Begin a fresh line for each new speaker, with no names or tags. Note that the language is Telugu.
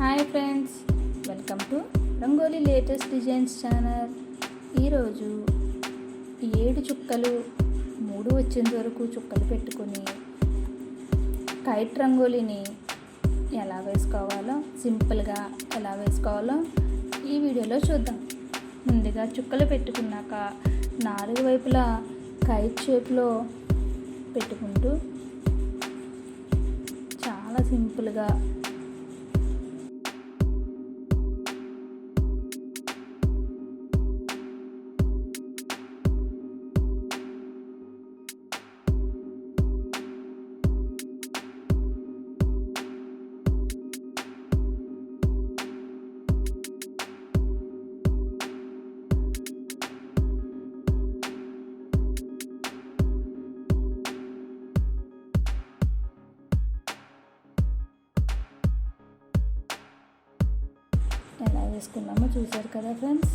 Hi friends, welcome to rangoli latest designs channel. ఈరోజు 7 చుక్కలు 3 వచ్చేంత వరకు చుక్కలు పెట్టుకొని కైట్ రంగోలీని ఎలా వేసుకోవాలో, సింపుల్గా ఎలా వేసుకోవాలో ఈ వీడియోలో చూద్దాం. ముందుగా చుక్కలు పెట్టుకున్నాక 4 వైపులా కైట్ షేప్లో పెట్టుకుంటూ చాలా సింపుల్గా ఎలా వేసుకున్నామో చూసారు కదా ఫ్రెండ్స్.